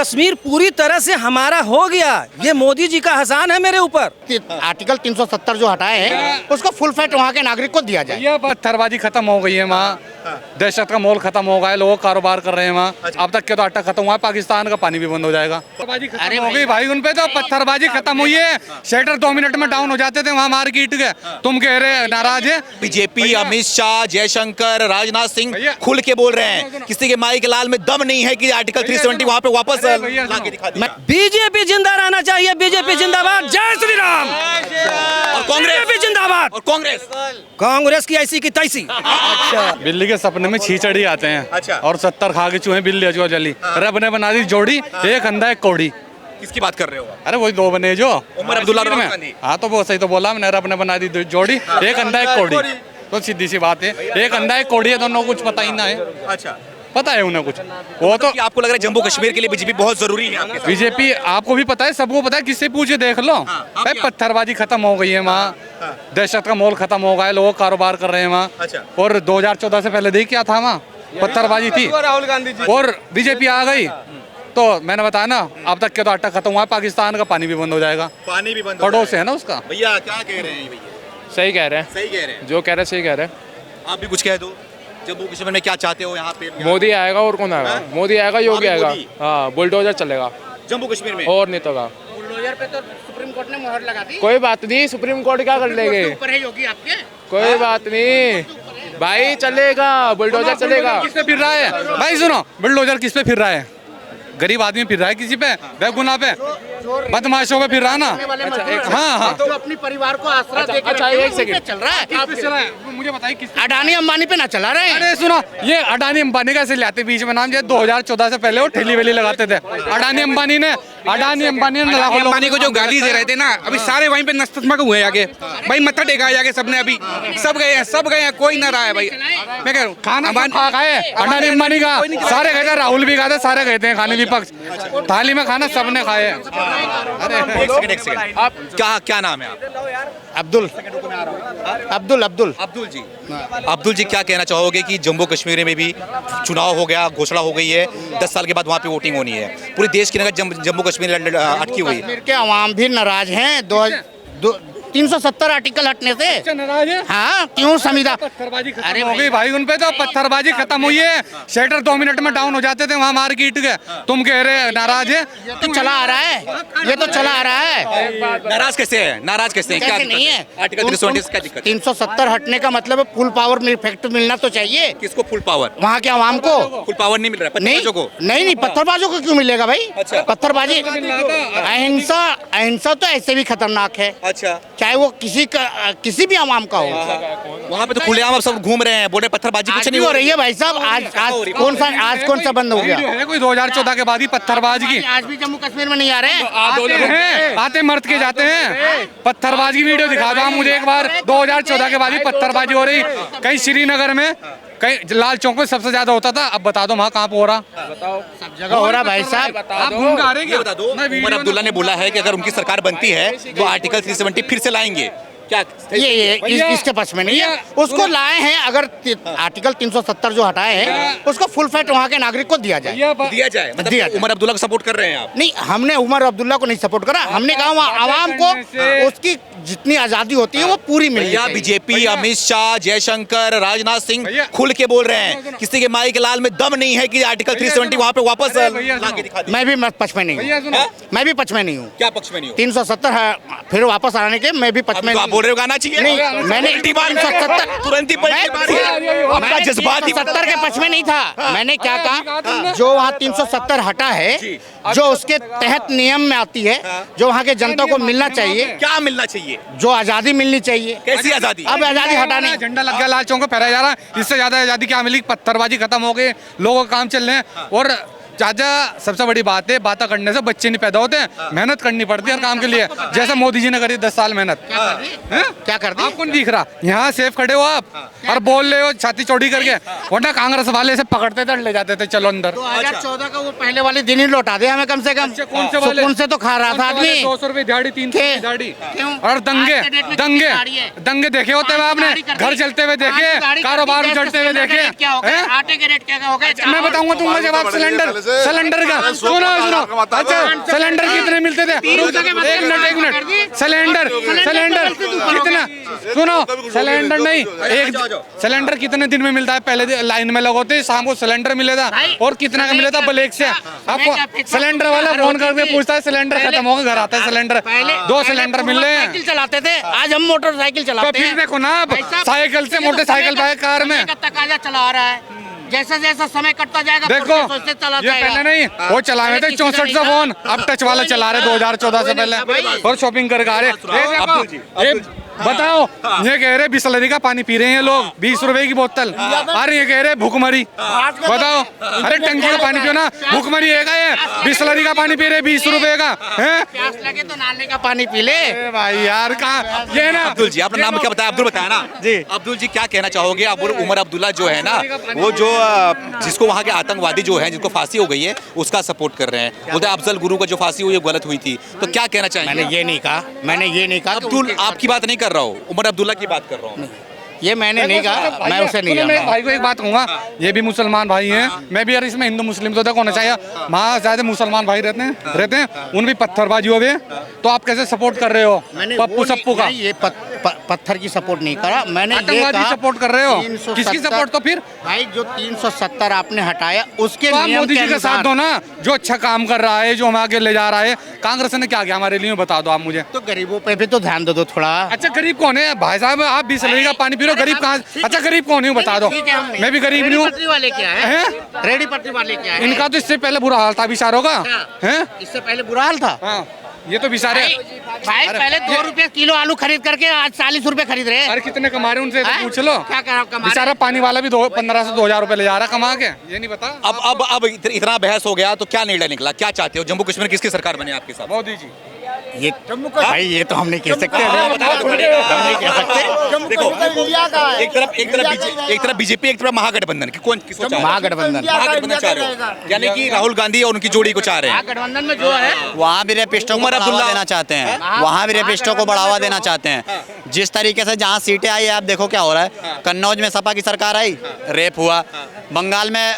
कश्मीर पूरी तरह से हमारा हो गया। ये मोदी जी का एहसान है मेरे ऊपर। आर्टिकल 370 जो हटाए हैं उसको फुल फेट वहाँ के नागरिक को दिया जाए। ये पत्थरबाजी खत्म हो गई है वहाँ, दहशत का माहौल खत्म हो गया है, लोग कारोबार कर रहे हैं वहाँ। अब तक के तो आटा खत्म हुआ है, पाकिस्तान का पानी भी बंद हो जाएगा। अरे हो गई भाई, उन पे तो पत्थरबाजी खत्म हुई है। शेटर 2 मिनट में डाउन हो जाते थे वहाँ मार्केट के। तुम कह रहे नाराज है? बीजेपी, अमित शाह, जयशंकर, राजनाथ सिंह खुल के बोल रहे हैं किसी के माई के लाल में दम नहीं है कि आर्टिकल 370 वहाँ पे वापस लाके दिखा दिया। बीजेपी जिंदा रहना चाहिए। बीजेपी जिंदाबाद। जय श्री राम। और कांग्रेस बीजेपी जिंदाबाद। और कांग्रेस की ऐसी की तैसी। बिल्ली के सपने में छीचड़ी आते हैं। अच्छा। और 70 खा के चूहे बिल्ली जो जली। रब ने बना दी जोड़ी, एक अंधा एक कौड़ी। किसकी बात कर रहे हो? अरे वही 2 बने जो उमर अब्दुल्ला में। हाँ तो वो सही तो बोला मैंने, रब ने बना दी जोड़ी, एक अंधा एक कौड़ी। तो सीधी सी बात है, एक अंधा एक कौड़ी है, दोनों कुछ पता ही ना है। अच्छा, पता है उन्हें कुछ। वो तो आपको लग रहा है जम्मू कश्मीर के लिए बीजेपी बहुत जरूरी है? आपके साथ? बीजेपी आपको भी पता है, सबको पता है, किससे पूछे देख लो। भाई पत्थरबाजी खत्म हो गई है वहाँ, दहशत का माहौल खत्म हो गया है, लोग कारोबार कर रहे हैं वहाँ। अच्छा। और 2014 से पहले देख क्या था वहाँ, पत्थरबाजी थी। राहुल गांधी जी और बीजेपी आ गई तो मैंने बताया ना, अब तक के तो आटा खत्म हुआ है, पाकिस्तान का पानी भी बंद हो जाएगा। पानी भी बंद पड़ोस है ना उसका। भैया क्या कह रहे हैं भैया? सही कह रहे हैं, सही कह रहे हैं। जो कह रहे हैं सही कह रहे हैं। आप भी कुछ कह दो, जम्मू कश्मीर में क्या चाहते हो? यहाँ पे मोदी आएगा और कौन आएगा? मोदी आएगा, योगी आएगा। हाँ, बुलडोजर चलेगा जम्मू कश्मीर में। और नहीं तो का। बुलडोजर पे तो सुप्रीम कोर्ट ने मुहर लगा दी। कोई बात नहीं, सुप्रीम कोर्ट क्या कर लेंगे? ऊपर है योगी आपके। कोई बात नहीं भाई, चलेगा, बुलडोजर चलेगा। किस पे फिर रहा है भाई? सुनो, बुलडोजर किस पे फिर रहा है? गरीब आदमी फिर रहा है किसी पे, बेगुनाह पे, बदमाशों पे फिर रहा ना। हाँ हाँ, तो अपनी परिवार को आसरा देके अच्छा, एक सेकंड चल रहा है। मुझे बताइए किस। अडानी अंबानी पे ना चला रहे हैं। अरे सुनो, ये अडानी अंबानी कैसे लाते बीच में नाम? जो 2014 से पहले वो ठेली वेली लगाते थे। अडानी अंबानी ने अंबानी को जो गाली दे रहे थे ना, अभी सारे वहीं पे नस्तमक हुए आगे भाई, मत्था टेका है आगे सबने। अभी सब गए हैं, कोई ना रहा है भाई। मैं कह रहा हूँ खाना खा गए अडानी अंबानी का, सारे गए थे, राहुल भी गए थे, सारे गए थे खाने, विपक्ष थाली में खाना सबने खाए। अरे एक सेकंड, आप क्या नाम है? आप अब्दुल अब्दुल जी क्या कहना चाहोगे कि जम्मू कश्मीर में भी चुनाव हो गया, घोषणा हो गई है, 10 साल के बाद वहाँ पे वोटिंग होनी है। पूरे देश की नजर जम्मू कश्मीर अटकी हुई है। कश्मीर के अवाम भी नाराज हैं 370 आर्टिकल हटने से। नाराज है? हाँ, क्यों समीदा? अरे हो गई भाई, उन पे तो पत्थरबाजी खत्म हुई है। शेटर 2 मिनट में डाउन हो जाते थे वहाँ मार्केट के। तुम कह रहे नाराज है? ये तो चला आ रहा है, ये तो चला आ रहा है। नाराज कैसे है? क्या नहीं है? आर्टिकल 370 क्या दिक्कत? 370 हटने का मतलब फुल पावर इफेक्ट मिलना तो चाहिए। किसको फुल पावर? वहाँ के अवाम को फुल पावर नहीं मिल रहा है, नहीं को। नहीं, पत्थरबाजों को क्यों मिलेगा भाई? अच्छा। पत्थरबाजी, अहिंसा तो ऐसे भी खतरनाक है। अच्छा, चाहे वो किसी भी अवाम का हो। वहाँ पे तो खुलेआम अब सब घूम रहे हैं, बोले पत्थरबाजी कुछ नहीं हो रही है भाई साहब। आज कौन सा बंद हो गया? है कोई 2014 के बाद ही पत्थरबाजी की? आज भी जम्मू कश्मीर में नहीं आ रहे हैं। आते मर्द के जाते हैं। पत्थरबाजी की वीडियो दिखा दो आप मुझे एक बार। 2014 के बाद ही पत्थरबाजी हो रही। कहीं श्रीनगर में, कहीं लाल चौक में सबसे ज्यादा होता था। अब बता दो वहाँ कहाँ पे हो रहा? सब जगह हो रहा भाई साहब। आप घूम के आ रहे हैं क्या? बता दो। उमर अब्दुल्ला ने बोला है कि अगर उनकी सरकार बनती है तो आर्टिकल 370 फिर से लाएंगे। क्या इसके पक्ष में नहीं है? उसको लाए हैं। अगर आर्टिकल 370 जो हटाए हैं उसको फुल फेट वहाँ के नागरिक को दिया जाए। मतलब उमर अब्दुल्ला को सपोर्ट कर रहे हैं आप? नहीं, हमने उमर अब्दुल्ला को नहीं सपोर्ट करा। हमने कहा आवाम को उसकी जितनी आजादी होती है वो पूरी मिली है। बीजेपी, अमित शाह, जयशंकर, राजनाथ सिंह खुल के बोल रहे हैं किसी के माई के लाल में दम नहीं है कि आर्टिकल 370 वहाँ पे वापस लाके दिखा दिया। मैं भी पक्ष में नहीं हूँ। मैं भी पक्ष में नहीं हूँ। क्या पक्ष में नहीं हूँ? 370 है फिर वापस आने के, मैं भी पक्ष में। आप बोल रहे हो गाना चाहिए? नहीं, मैंने 370 तुरंत ही आपका जज्बात 70 के पक्ष में नहीं था। मैंने क्या कहा, जो वहाँ 370 हटा है, जो उसके तहत नियम में आती है, जो वहाँ के जनता को मिलना चाहिए। क्या मिलना चाहिए? जो आज़ादी मिलनी चाहिए। कैसी आज़ादी? अब आज़ादी हटाने झंडा लग गया लाल चौक पे फहराया जा रहा है। इससे ज्यादा आज़ादी क्या मिली? पत्थरबाजी खत्म हो गई, लोगों का काम चल रहे हैं। और चाचा सबसे बड़ी बात है, बातें करने से बच्चे नहीं पैदा होते हैं, मेहनत करनी पड़ती है हर काम के लिए। जैसे मोदी जी ने करी 10 साल मेहनत। क्या कर दी? आपको नहीं दिख रहा? यहाँ सेफ खड़े हो आप और बोल रहे हो छाती चौड़ी करके, वरना कांग्रेस वाले से पकड़ते थे, ले जाते थे, चलो अंदर। 2014 का वो पहले वाले दिन ही लौटा दे हमें कम से कम। कौन से वाले? सुकून से तो खा रहा था आदमी। 200 रुपए दिहाड़ी, 300 रुपए दिहाड़ी। क्यों? और दंगे देखे होते हुए आपने? घर चलते हुए देखे, कारोबार उजड़ते हुए देखे। आटे के रेट क्या हो गए? मैं बताऊंगा तुमको जब आप सिलेंडर सिलेंडर का सुनो अच्छा सिलेंडर कितने मिलते थे? एक मिनट सिलेंडर कितना सुनो सिलेंडर नहीं एक सिलेंडर कितने दिन में मिलता है? पहले लाइन में लगोते शाम को सिलेंडर मिले था और कितना का मिला था ब्लैक से? आपको सिलेंडर वाला फोन करके पूछता है सिलेंडर खत्म होगा, घर आता है सिलेंडर 2 सिलेंडर मिल रहे हैं। चलाते थे, आज हम मोटरसाइकिल तो चलाते फिर हैं। देखो ना आप साइकिल से मोटरसाइकिल पे कार में तकाजा चला रहा है, जैसा जैसा समय कटता जाएगा देखो सोचते चला ये पहले नहीं वो चला रहे थे 64 फोन, अब टच वाला चला रहे 2014 से पहले और शॉपिंग करके आ रहे। बताओ ये कह रहे बिसलरी का पानी पी रहे हैं लोग 20 रुपए की बोतल, अरे ये कह रहे भूखमरी। बताओ अरे टंकी का पानी पियो ना, भूखमरी है क्या? ये बिसलरी का पानी पी रहे 20 रुपए का है? प्यास लगे तो नाले का पानी पी ले भाई यार कहाँ ये ना। अब्दुल जी अपना नाम क्या बताया? अब्दुल बताया ना जी। अब्दुल जी क्या कहना चाहोगे? अब उमर अब्दुल्ला जो है ना वो जो जिसको वहाँ के आतंकवादी जो है जिसको फांसी हो गई है उसका सपोर्ट कर रहे हैं, बोलते हैं अफजल गुरु का जो फांसी हुई गलत हुई थी, तो क्या कहना चाहेंगे? मैंने ये नहीं कहा अब्दुल आपकी बात नहीं कर रहा हूँ, उमर अब्दुल्ला की बात कर रहा हूँ। ये मैंने नहीं कहा, मैं उसे नहीं मैं भाई को एक बात कहूँगा, ये भी मुसलमान भाई हैं, मैं भी यार इसमें हिंदू मुस्लिम तो देखो होना चाहिए, वहाँ ज्यादा मुसलमान भाई रहते हैं उन भी पत्थरबाजी हो गए, तो आप कैसे सपोर्ट कर रहे हो पप्पू सप्पू का? ये पत्थर की सपोर्ट नहीं करा मैंने, आतंकवादी सपोर्ट कर रहे हो। किसकी सपोर्ट? तो फिर भाई जो 370 आपने हटाया उसके तो आप नियम मोदी के जी के साथ अनुसार दो ना, जो अच्छा काम कर रहा है, जो हमें आगे ले जा रहा है। कांग्रेस ने क्या किया हमारे लिए बता दो आप मुझे। तो गरीबों पे भी तो ध्यान दो थोड़ा। अच्छा गरीब कौन है भाई साहब? आप 20 लीटर का पानी पी रहे हो, गरीब कहाँ? अच्छा गरीब कौन है बता दो? मैं भी गरीब नहीं हूँ। पटरी वाले क्या है? रेडी पटरी वाले क्या है? इनका तो इससे पहले बुरा हाल था बिचारों का, है? इससे पहले बुरा हाल था। हाँ ये तो बिचारे भाई पहले 2 रुपए किलो आलू खरीद करके आज 40 रुपए खरीद रहे हैं। अरे कितने कमा रहे उनसे तो पूछ लो। क्या कमा रहे? बेचारा पानी वाला भी 1500 से 2000 रुपए ले जा रहा कमा के, ये नहीं पता। अब इतना बहस हो गया तो क्या निर्णय निकला? क्या चाहते हो? जम्मू कश्मीर किसकी सरकार बने आपके साथ? मोदी जी। ये भाई ये तो हम नहीं कह सकते, हम नहीं कह सकते। देखो एक तरफ बीजेपी एक तरफ महागठबंधन, कौन किसको चाह रहे हो? महागठबंधन चाह रहे हो, यानी कि राहुल गांधी और उनकी जोड़ी को चाह रहे हैं। गठबंधन में जो है वहाँ भी रेपिस्टों को बढ़ावा देना चाहते हैं, वहाँ भी रेपिस्टों को बढ़ावा देना चाहते हैं। जिस तरीके से जहाँ सीटें आई है आप देखो क्या हो रहा है। कन्नौज में सपा की सरकार आई, रेप हुआ। बंगाल में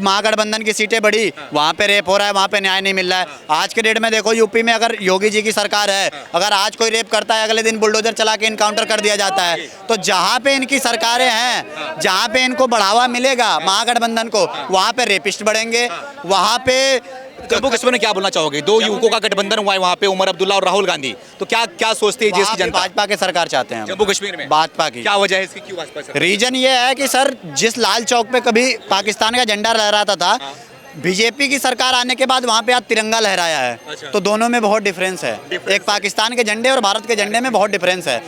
महागठबंधन की सीटें बढ़ी, वहाँ पे रेप हो रहा है, वहाँ पे न्याय नहीं मिल रहा है। आज के डेट में देखो यूपी में अगर योगी जी की सरकार है, अगर आज कोई रेप करता है अगले दिन बुलडोजर चला के इनकाउंटर कर दिया जाता है। तो जहाँ पे इनकी सरकारें हैं, जहाँ पे इनको बढ़ावा मिलेगा महागठबंधन को, वहाँ पे रेपिस्ट बढ़ेंगे। वहाँ पे जम्मू कश्मीर में क्या बोलना चाहोगे? 2 युवकों का गठबंधन हुआ है वहाँ पे, उमर अब्दुल्ला और राहुल गांधी, तो क्या सोचती है देश की जनता? भाजपा की सरकार चाहते हैं जम्मू कश्मीर में भाजपा की। क्या वजह है इसकी? क्यों भाजपा सरकार? रीजन ये है कि सर जिस लाल चौक पे कभी पाकिस्तान का झंडा लहराता था, बीजेपी की सरकार आने के बाद वहाँ पे आज तिरंगा लहराया है। अच्छा। तो दोनों में बहुत डिफरेंस है। एक पाकिस्तान के झंडे और भारत के झंडे में बहुत डिफरेंस है।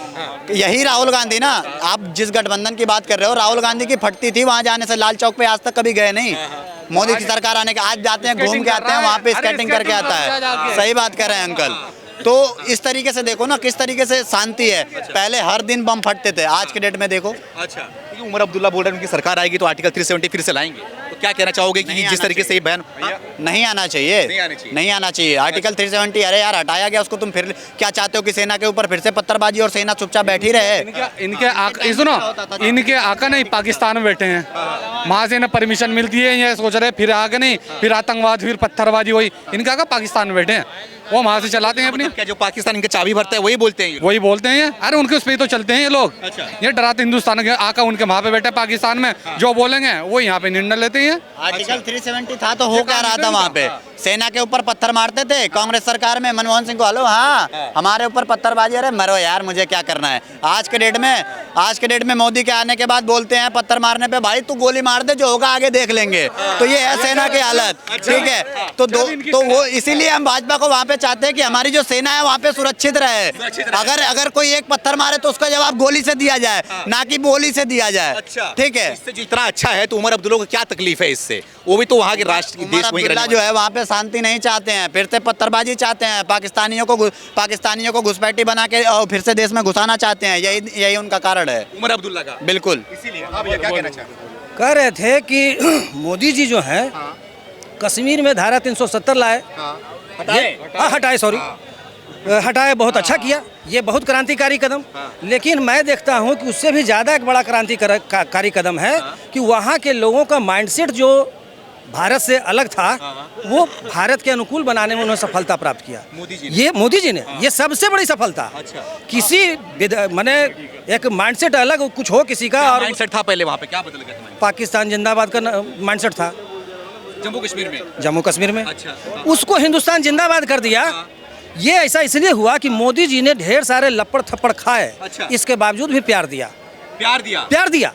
यही राहुल गांधी ना, आप जिस गठबंधन की बात कर रहे हो, राहुल गांधी की फटती थी वहाँ जाने से, लाल चौक पे आज तक कभी गए नहीं। मोदी की सरकार आने के आज जाते हैं, घूम के आते हैं, वहाँ पे स्केटिंग करके आता है। सही बात कर रहे हैं अंकल। तो इस तरीके से देखो ना किस तरीके से शांति है। पहले हर दिन बम फटते थे, आज के डेट में देखो। अच्छा, क्योंकि उमर अब्दुल्ला बोल रहे हैं उनकी सरकार आएगी तो आर्टिकल 370 फिर से लाएंगे, तो क्या कहना चाहोगे कि जिस तरीके से ये बैन नहीं आना चाहिए, नहीं आना चाहिए आर्टिकल 370? अरे यार हटाया गया उसको, तुम फिर क्या चाहते हो कि सेना के ऊपर फिर से पत्थरबाजी और सेना चुपचाप बैठी रहे? इनके आका नहीं पाकिस्तान में बैठे हैं, वहाँ से इन्हें परमिशन मिलती है, ये सोच रहे फिर आगे नहीं, फिर आतंकवाद, फिर पत्थरबाजी हुई। इनके आका पाकिस्तान में बैठे हैं, वो वहाँ से चलाते हैं अपनी। क्या जो पाकिस्तान इनके चाबी भरता है वही बोलते हैं? वही बोलते हैं। अरे उनके उस पर तो चलते हैं ये लोग। अच्छा। ये डराते हिंदुस्तान के आका उनके वहाँ पे बैठे पाकिस्तान में, जो बोलेंगे वो यहाँ पे निर्णय लेते हैं। आर्टिकल 370 था तो हो क्या रहा था वहाँ पे? सेना के ऊपर पत्थर मारते थे कांग्रेस सरकार में, मनमोहन सिंह को, हेलो हाँ हमारे ऊपर पत्थरबाजी, अरे मरो यार मुझे क्या करना है। आज के डेट में मोदी के आने के बाद बोलते हैं पत्थर मारने पे, भाई तू गोली मार दे, जो होगा आगे देख लेंगे। तो ये है सेना की हालत, ठीक है। तो वो इसीलिए हम भाजपा को वहाँ पे चाहते हैं कि हमारी जो सेना है वहाँ पे सुरक्षित रहे। अगर कोई एक पत्थर मारे तो उसका जवाब गोली से दिया जाए, ना कि बोली से दिया जाए, ठीक है। इससे जो इतना अच्छा है तो उमर अब्दुल्ला को क्या तकलीफ है इससे? वो भी तो वहाँ के राष्ट्र देश जो है वहाँ पे शांति नहीं चाहते हैं, फिर से पत्थरबाजी चाहते हैं, पाकिस्तानियों को घुसपैठी बना के और फिर से देश में घुसाना चाहते हैं। यही उनका कारण है उमर अब्दुल्ला का। बिल्कुल। इसीलिए आप ये क्या कहना चाहते हैं? कह रहे थे कि मोदी जी जो हैं कश्मीर में धारा 370 लाए, हटाए, सॉरी हटाए, बहुत अच्छा किया, ये बहुत क्रांतिकारी कदम। लेकिन मैं देखता हूँ कि उससे भी ज़्यादा एक बड़ा क्रांतिकारी कदम है कि वहाँ के लोगों का माइंडसेट जो भारत से अलग था, वो भारत के अनुकूल बनाने में उन्होंने सफलता प्राप्त किया। ये मोदी जी ने, ये सबसे बड़ी सफलता। किसी माने एक माइंडसेट अलग कुछ हो किसी का, और माइंडसेट था पहले वहाँ पे, क्या बदल गया तुम्हारा? पाकिस्तान जिंदाबाद का माइंडसेट था जम्मू कश्मीर में। जम्मू कश्मीर में, अच्छा। उसको हिंदुस्तान जिंदाबाद कर दिया। ये ऐसा इसलिए हुआ कि मोदी जी ने ढेर सारे लपड़ थप्पड़ खाए, अच्छा। इसके बावजूद भी प्यार दिया। प्यार दिया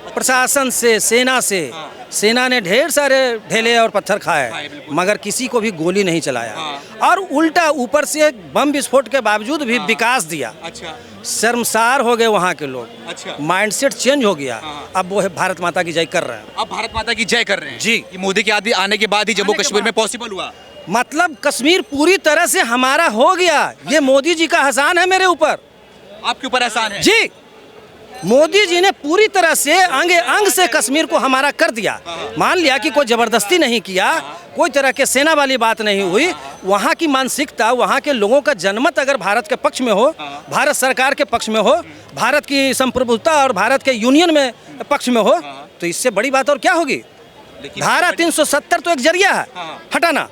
प्रशासन से, सेना से। सेना ने ढेर सारे ढेले और पत्थर खाए, मगर किसी को भी गोली नहीं चलाया, और उल्टा ऊपर से बम विस्फोट के बावजूद भी विकास दिया। अच्छा। शर्मसार हो गए वहाँ के लोग, अच्छा। माइंडसेट चेंज हो गया। अब वो है भारत माता की जय कर रहे हैं। अब भारत माता की जय कर रहे हैं जी। कि मोदी के आदि आने के बाद ही जम्मू कश्मीर में पॉसिबल हुआ। मतलब कश्मीर पूरी तरह से हमारा हो गया। ये मोदी जी का एहसान है मेरे ऊपर। आपके ऊपर एहसान है जी, मोदी जी ने पूरी तरह से अंगे अंग से कश्मीर को हमारा कर दिया। मान लिया कि कोई जबरदस्ती नहीं किया, कोई तरह के सेना वाली बात नहीं हुई। वहाँ की मानसिकता, वहाँ के लोगों का जनमत अगर भारत के पक्ष में हो, भारत सरकार के पक्ष में हो, भारत की संप्रभुता और भारत के यूनियन में पक्ष में हो, तो इससे बड़ी बात और क्या होगी। धारा 370 तो एक जरिया है हटाना,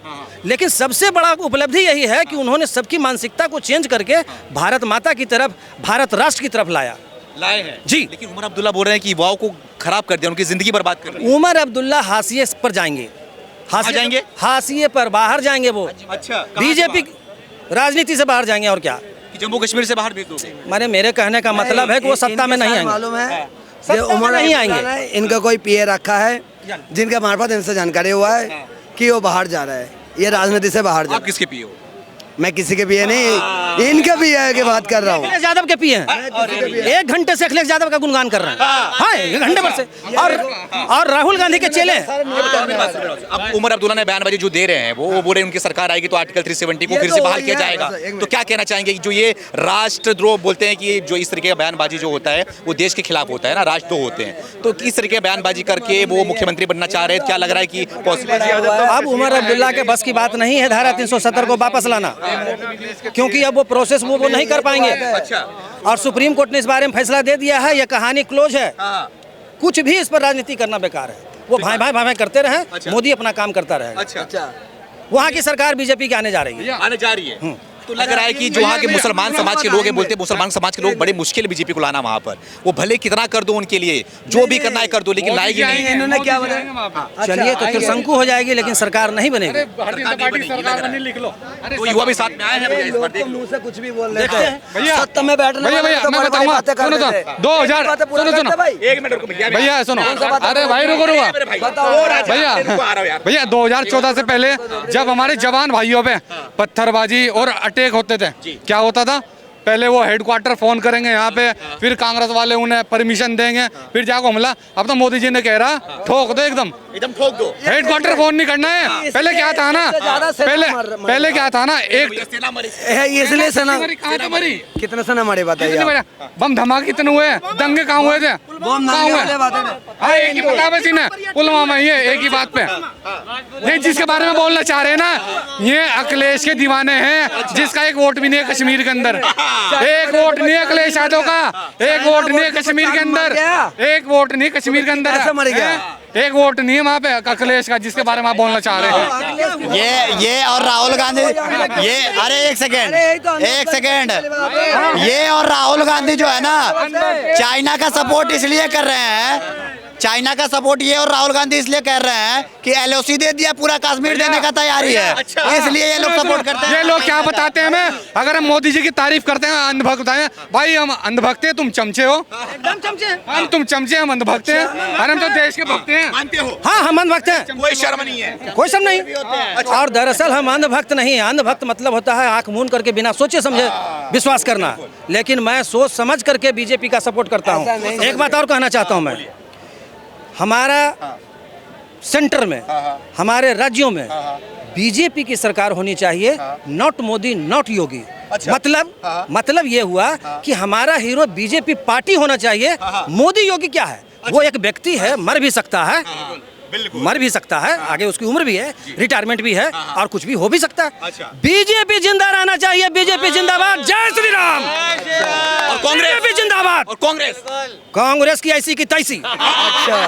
लेकिन सबसे बड़ा उपलब्धि यही है कि उन्होंने सबकी मानसिकता को चेंज करके भारत माता की तरफ, भारत राष्ट्र की तरफ लाए हैं जी। लेकिन उमर अब्दुल्ला बोल रहे हैं कि युवाओं को खराब कर दिया, उनकी जिंदगी बर्बाद कर दी। उमर अब्दुल्ला हाशिए पर जाएंगे, जाएंगे हाशिए पर बाहर जाएंगे वो। अच्छा। बीजेपी राजनीति से बाहर जाएंगे, और क्या कि जम्मू कश्मीर से बाहर भेज दोगे? माने मेरे कहने का मतलब है कि वो सत्ता में नहीं आएंगे। मालूम है सत्ता में नहीं आएंगे। इनका कोई पीए रखा है जिनका मार्फत इनसे जानकारी हुआ है कि वो बाहर जा रहा है, ये राजनीति से बाहर जा आप रहा है। किसके पीए हो? मैं किसी के पीए नहीं, इनके पीए की बात कर रहा हूँ। अखिलेश यादव के पीए हैं। 1 घंटे से अखिलेश यादव का गुणगान कर रहे हैं। हाँ, 1 घंटे भर से। और राहुल गांधी के चेले हैं। अब उमर अब्दुल्ला ने बयानबाजी जो दे रहे हैं, वो बोल रहे हैं उनकी सरकार आएगी तो आर्टिकल 370 को फिर से बहाल किया जाएगा। तो क्या कहना चाहेंगे कि जो ये राष्ट्रद्रोह बोलते हैं कि जो इस तरीके का बयानबाजी जो होता है वो देश के खिलाफ होता है ना, राष्ट्रद्रोह होते हैं, तो इस तरीके का बयानबाजी करके वो मुख्यमंत्री बनना चाह रहे हैं, क्या लग रहा है कि पॉसिबल? अब उमर अब्दुल्ला के बस की बात नहीं है धारा 370 को वापस लाना, क्योंकि अब वो प्रोसेस वो नहीं कर पाएंगे। अच्छा। और सुप्रीम कोर्ट ने इस बारे में फैसला दे दिया है, ये कहानी क्लोज है। कुछ भी इस पर राजनीति करना बेकार है। वो भाई भाई भाई करते रहे। अच्छा। मोदी अपना काम करता रहेगा। अच्छा। वहाँ की सरकार बीजेपी की आने जा रही है। आने जा रही है। तो लग रहा है कि जो वहाँ के मुसलमान समाज के लोग हैं, बोलते हैं मुसलमान समाज के लोग बड़े मुश्किल बीजेपी को लाना वहाँ पर। वो भले कितना कर दो उनके लिए, जो भी करना है कर दो, लेकिन लाएगी नहीं। इन्होंने क्या बताया? चलिए, तो त्रिशंकु हो जाएगी, लेकिन सरकार नहीं बनेगी। तो युवा भी साथ में आए हैं भैया, इस बार देख लो। मुंह से कुछ भी बोल लेते हैं। सत्ता में बैठने भैया वाले भैया तो मैं बड़ी-बड़ी बताऊंगा, बातें सुनो करते तो थे। 2000 बातें पूरा सुनो करते सुनो भाई। 1 मिनट रुको भैया सुनो, अरे भाई रुको भैया भैया 2014 से पहले जब हमारे जवान भाइयों पे पत्थरबाजी और अटैक होते थे, क्या होता था? पहले वो हेडक्वार्टर फोन करेंगे यहाँ पे, फिर कांग्रेस वाले उन्हें परमिशन देंगे, फिर जाकर हमला। अब तो मोदी जी ने कह रहा ठोक दो, एकदम ठोक दो, हेडक्वार्टर फोन नहीं करना है। पहले क्या था ना, पहले क्या था ना, एक इसलिए सेना मरी, कितने सेना मरे बताइए। बम धमाके कितने हुए, दंगे कहाँ हुए थे, कहाँ हुए? हाँ, एक ही बता बस इन्हें पुलवामा, ये एक ही बात पे। ये जिसके बारे में बोलना चाह रहे हैं ना, ये अखिलेश के दीवाने हैं, जिसका एक वोट भी नहीं है कश्मीर के अंदर। एक वोट नहीं है अखिलेश यादव का, एक वोट नहीं है कश्मीर के अंदर, एक वोट नहीं कश्मीर के अंदर, मर गया। एक वोट नहीं है वहाँ पे अखिलेश का, जिसके बारे में आप बोलना चाह रहे हैं। ये और राहुल गांधी, ये अरे एक सेकेंड, ये और राहुल गांधी जो है ना, चाइना का सपोर्ट इसलिए कर रहे हैं, चाइना का सपोर्ट ये और राहुल गांधी इसलिए कर रहे हैं कि LOC दे दिया, पूरा कश्मीर देने का तैयारी है, इसलिए ये लोग सपोर्ट करते हैं। ये लोग क्या बताते हैं हमें? अगर हम मोदी जी की तारीफ करते हैं, अंधभक्त हैं भाई, हम अंधभक्त हैं, तुम चमचे हो, एकदम चमचे। हम तुम चमचे, हम अंधभक्त हैं, और हम तो देश के भक्त हैं। मानते हो? हाँ, हम अंधभक्त हैं, कोई शर्म नहीं है, कोई शर्म नहीं। और दरअसल हम अंधभक्त नहीं हैं। अंधभक्त मतलब होता है आंख मूंद करके बिना सोचे समझे विश्वास करना, लेकिन मैं सोच समझ करके बीजेपी का सपोर्ट करता हूँ। एक बात और कहना चाहता हूँ मैं, हमारा सेंटर में, हमारे राज्यों में बीजेपी की सरकार होनी चाहिए, नॉट मोदी नॉट योगी। मतलब ये हुआ कि हमारा हीरो बीजेपी पार्टी होना चाहिए। मोदी योगी क्या है? वो एक व्यक्ति है, मर भी सकता है, मर भी सकता है, आगे उसकी उम्र भी है, रिटायरमेंट भी है, और कुछ भी हो भी सकता है। बीजेपी जिंदा रहना चाहिए, बीजेपी जिंदाबाद, जय श्री राम। और कांग्रेस बीजेपी जिंदाबाद, और कांग्रेस कांग्रेस की ऐसी की तैसी।